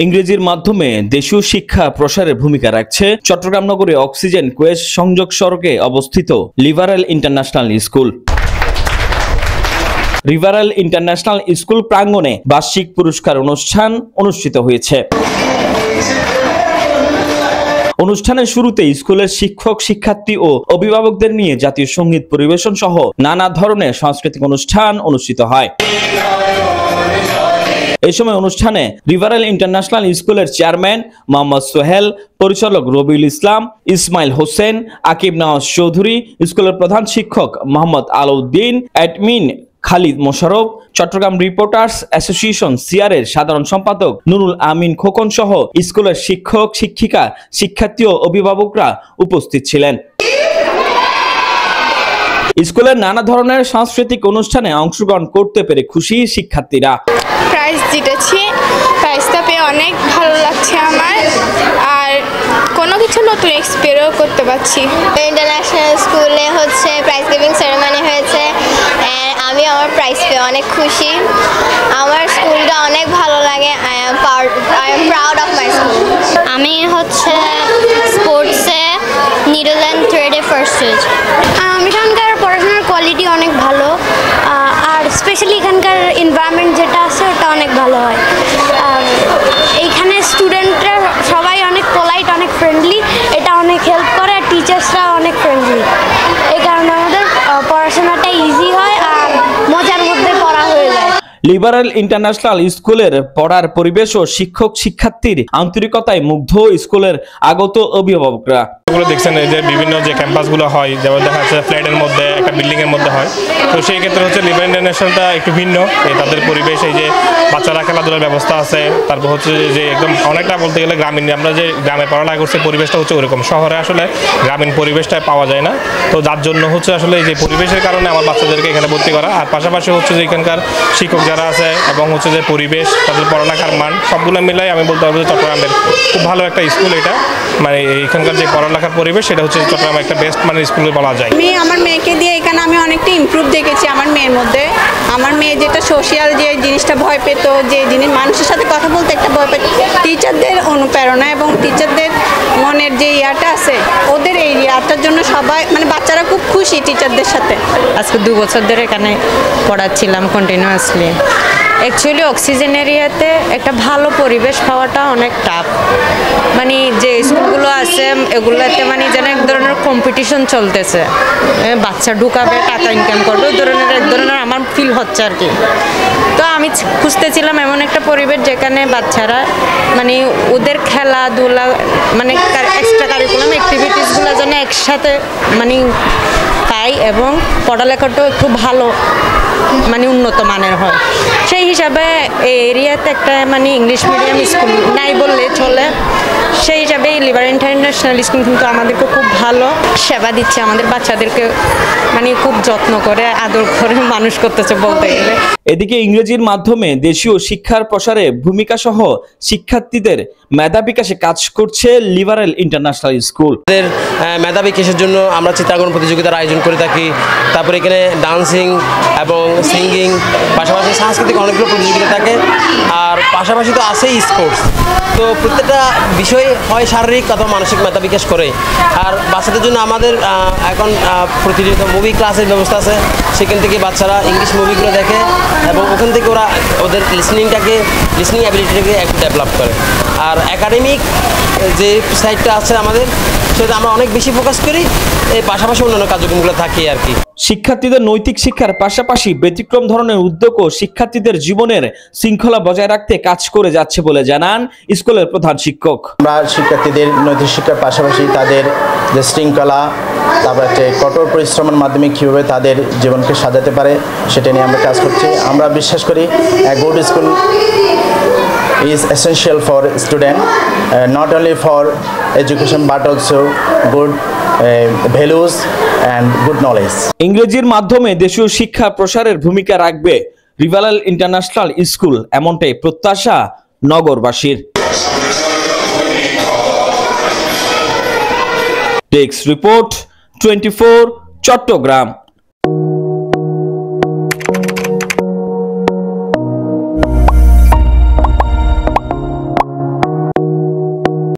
ইংরেজির মাধ্যমে দেশীয় শিক্ষা প্রসারের ভূমিকা রাখছে চট্টগ্রাম নগরে অক্সিজেন কোয়েস্ট সংযোগ সড়কে অবস্থিত liberal international school. Liberal international school প্রাঙ্গণে বার্ষিক পুরস্কার অনুষ্ঠান অনুষ্ঠিত হয়েছে। অনুষ্ঠানের শুরুতে স্কুলের শিক্ষক, শিক্ষার্থী ও অভিভাবকদের নিয়ে জাতীয় সঙ্গীত পরিবেশন সহ নানা ধরনের সাংস্কৃতিক অনুষ্ঠান অনুষ্ঠিত হয়। এই সময় অনুষ্ঠানে লিবারেল ইন্টারন্যাশনাল স্কুলের চেয়ারম্যান মোহাম্মদ সোহেল, পরিচালক রবিউল ইসলাম, ইসমাইল হোসেন, আকিব নওয়াজ চৌধুরী, স্কুলের প্রধান শিক্ষক Mohammad Alauddin, admin Khalid Mosharraf, Chittagong reporters association সিআরের সাধারণ সম্পাদক নুরুল আমিন খোকন সহ স্কুলের শিক্ষক, শিক্ষিকা, শিক্ষার্থী ও অভিভাবকরা উপস্থিত ছিলেন। স্কুলের নানা ধরনের সাংস্কৃতিক অনুষ্ঠানে অংশগ্রহণ করতে পেরে খুশি শিক্ষার্থীরা। প্রাইজ জিতেছি, প্রাইজটা পেয়ে অনেক ভালো লাগছে আমার, আর কোনো কিছু নতুন এক্সপেরিও করতে পারছি। ইন্টারন্যাশনাল স্কুলে প্রাইজ গিভিং সেরেমনি হয়েছে, আমি আমার প্রাইজ পেয়ে অনেক খুশি। আমার স্কুলটা অনেক ভালো লাগে। I am proud of my school. আমি স্পোর্টসে নিডল অ্যান্ড থ্রেডে ফার্স্ট হয়েছি। এখানকার পড়াশোনার কোয়ালিটি অনেক ভালো, আর স্পেশালি এখানকার এনভায়রনমেন্ট যেটা আছে ওটা অনেক ভালো হয়। এইখানে স্টুডেন্টরা সবাই অনেক পোলাইট, অনেক ফ্রেন্ডলি, এটা অনেক হেল্প করে, আর টিচার্সরা অনেক ফ্রেন্ডলি। এই কারণে আমাদের পড়াশোনাটা ইজি হয় আর মজার মধ্যে পড়া হয়ে যায়। লিবারেল ইন্টারন্যাশনাল স্কুলের পড়ার পরিবেশ ও শিক্ষক, শিক্ষার্থীর আন্তরিকতায় মুগ্ধ স্কুলের আগত অভিভাবকরা। দেখছেন যে বিভিন্ন যে ক্যাম্পাসগুলো হয়, যেমন দেখা যাচ্ছে ফ্ল্যাটের মধ্যে, একটা বিল্ডিং এর মধ্যে হয়, তো সেই ক্ষেত্রে লিবারেল ইন্টারন্যাশনালটা একটু ভিন্ন। তাদের পরিবেশ, এই যে বাচ্চারা খেলাধুলার ব্যবস্থা আছে, তারপর যে একদম অনেকটা বলতে গেলে গ্রামীণ, আমরা যে গ্রামে পড়ালেখা করছি পরিবেশটা ওরকম। শহরে আসলে গ্রামীণ পরিবেশটা পাওয়া যায় না, তো যার জন্য আসলে এই যে পরিবেশের কারণে আমার বাচ্চাদেরকে এখানে ভর্তি করা। আর পাশাপাশি যে এখানকার শিক্ষক যারা আছে এবং যে পরিবেশ, তাদের পড়ালেখার মান, সবগুলো মিলাই আমি বলতে পারবো যে চট্টগ্রামের খুব ভালো একটা স্কুল এটা। মানে এইখানকার যে পড়ালেখার পরিবেশ, সেটা চট্টগ্রামের একটা বেস্ট মানের স্কুলে বলা যায়। আমি আমার মেয়েকে দিয়ে এখানে আমি অনেকটা ইমপ্রুভ দেখেছি আমার মেয়ের মধ্যে। আমার মেয়ে যেটা সোশ্যাল যে জিনিসটা ভয় পেত, যে জিনিস মানুষের সাথে কথা বলতে একটা ভয় পেত, টিচারদের অনুপ্রেরণা এবং টিচারদের মনের যে ইয়াটা আছে, ওদের এই ইয়াটার জন্য সবাই বাচ্চারা খুব খুশি টিচারদের সাথে। আজকে 2 বছর ধরে এখানে পড়াচ্ছিলাম কন্টিনিউয়াসলি। অ্যাকচুয়ালি অক্সিজেন এরিয়াতে একটা ভালো পরিবেশ পাওয়াটা অনেক টাফ। যে স্কুলগুলো আছে এগুলোতে যেন এক ধরনের কম্পিটিশন চলতেছে, বাচ্চা ঢুকাবে, টাকা ইনকাম করবে, এক ধরনের আমার ফিল হচ্ছে আর কি। তো আমি খুঁজতেছিলাম এমন একটা পরিবেশ যেখানে বাচ্চারা ওদের খেলাধুলা এক্সট্রা কারিকুলাম অ্যাক্টিভিটিসগুলো যেন একসাথে পাই এবং পড়ালেখাটাও একটু ভালো উন্নত মানের হয়। সেই হিসাবে এই এরিয়াতে একটা ইংলিশ মিডিয়াম স্কুল নাই বললে চলে। সেই হিসাবে লিবারেল ইন্টারন্যাশনাল স্কুল কিন্তু আমাদেরকে খুব ভালো সেবা দিচ্ছে, আমাদের বাচ্চাদেরকে খুব যত্ন করে, আদর করে মানুষ করতেছে বলতে গেলে। এদিকে ইংরেজির মাধ্যমে দেশীয় শিক্ষার প্রসারে ভূমিকা সহ শিক্ষার্থীদের মেধা বিকাশে কাজ করছে লিবারেল ইন্টারন্যাশনাল স্কুল। মেধা বিকাশের জন্য আমরা চিত্রাঙ্কন প্রতিযোগিতার আয়োজন করে থাকি, তারপরে এখানে ডান্সিং এবং সিঙ্গিং, পাশাপাশি সাংস্কৃতিক অনেকগুলো প্রতিযোগিতা থাকে, আর পাশাপাশি তো আছেই স্পোর্টস। তো প্রত্যেকটা বিষয় হয় শারীরিক অথবা মানসিক মেধা বিকাশ করে। আর বাচ্চাদের জন্য আমাদের এখন প্রতিনিয়ত মুভি ক্লাসের ব্যবস্থা আছে, সেখান থেকে বাচ্চারা ইংলিশ মুভিগুলো দেখে এবং ওখান থেকে ওরা ওদের লিসনিং অ্যাবিলিটিটাকে একটু ডেভেলপ করে। আর একাডেমিক যে সাইডটা আছে আমাদের, সেটা আমরা অনেক বেশি ফোকাস করি, এই পাশাপাশি অন্যান্য কার্যক্রমগুলো থাকি আর কি। শিক্ষার্থীদের নৈতিক শিক্ষার পাশাপাশি ব্যতিক্রম ধরনের উদ্যোগও শিক্ষার্থীদের জীবনের শৃঙ্খলা বজায় রাখতে কাজ করে যাচ্ছে বলে জানান স্কুলের প্রধান শিক্ষক। আমরা শিক্ষার্থীদের নৈতিক শিক্ষার পাশাপাশি তাদের যে শৃঙ্খলা, তারপরে কঠোর পরিশ্রমের মাধ্যমে কীভাবে তাদের জীবনকে সাজাতে পারে সেটা নিয়ে আমরা কাজ করছি। আমরা বিশ্বাস করি good school is essential for student, not only for education but also good values and good knowledge. ইংরেজির মাধ্যমে দেশীয় শিক্ষা প্রসারের ভূমিকা রাখবে লিবারেল ইন্টারন্যাশনাল স্কুল, এমনটাই প্রত্যাশা নগরবাসীর। Desk report 24 Chittagong.